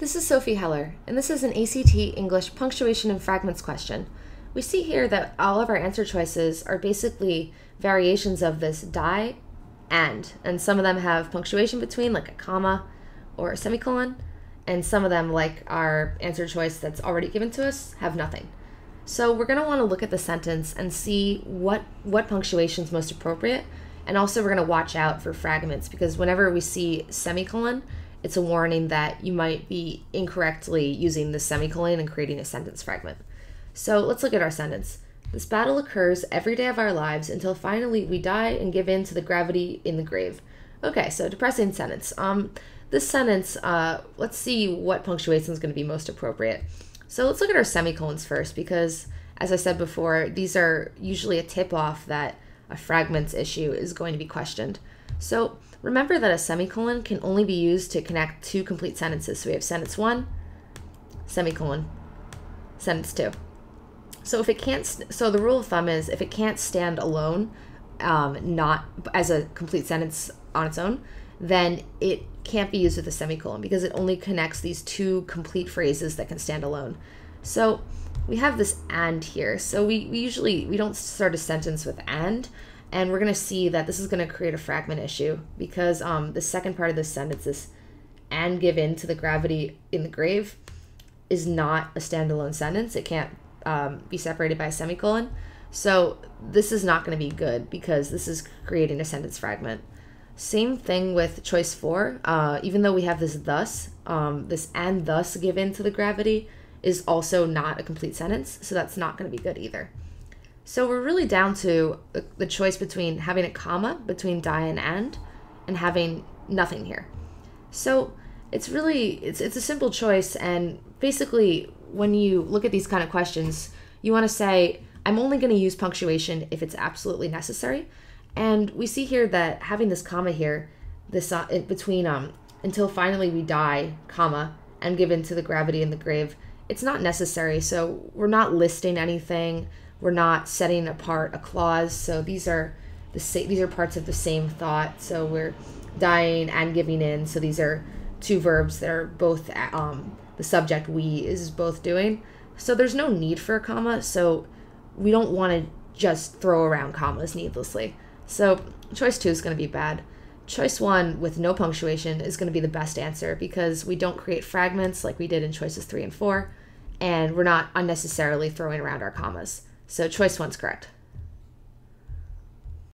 This is Sophie Heller, and this is an ACT English punctuation and fragments question. We see here that all of our answer choices are basically variations of this die and some of them have punctuation between, like a comma or a semicolon, and some of them, like our answer choice that's already given to us, have nothing. So we're going to want to look at the sentence and see what punctuation is most appropriate, and also we're going to watch out for fragments, because whenever we see semicolon, it's a warning that you might be incorrectly using the semicolon and creating a sentence fragment. So let's look at our sentence. This battle occurs every day of our lives until finally we die and give in to the gravity in the grave. Okay, so depressing sentence. This sentence, let's see what punctuation is going to be most appropriate. So let's look at our semicolons first, because as I said before, these are usually a tip-off that a fragments issue is going to be questioned. So remember that a semicolon can only be used to connect two complete sentences. So we have sentence 1, semicolon, sentence 2. So if it can't, so the rule of thumb is if it can't stand alone, not as a complete sentence on its own, then it can't be used with a semicolon, because it only connects these two complete phrases that can stand alone. So we have this and here. So we don't start a sentence with and we're going to see that this is going to create a fragment issue, because the second part of this sentence, this and give in to the gravity in the grave, is not a standalone sentence. It can't be separated by a semicolon. So this is not going to be good, because this is creating a sentence fragment. Same thing with choice 4. Even though we have this thus, this and thus give in to the gravity is also not a complete sentence, so that's not going to be good either. So we're really down to the choice between having a comma between die and having nothing here. So it's a simple choice, and basically when you look at these kind of questions, you want to say, I'm only going to use punctuation if it's absolutely necessary. And we see here that having this comma here, this between until finally we die, comma, and give in to the gravity in the grave, it's not necessary. So we're not listing anything. We're not setting apart a clause. So these are parts of the same thought. So we're dying and giving in. So these are two verbs that are both the subject we is both doing. So there's no need for a comma. So we don't want to just throw around commas needlessly. So choice 2 is going to be bad. Choice 1 with no punctuation is going to be the best answer, because we don't create fragments like we did in choices 3 and 4, and we're not unnecessarily throwing around our commas. So choice 1's correct.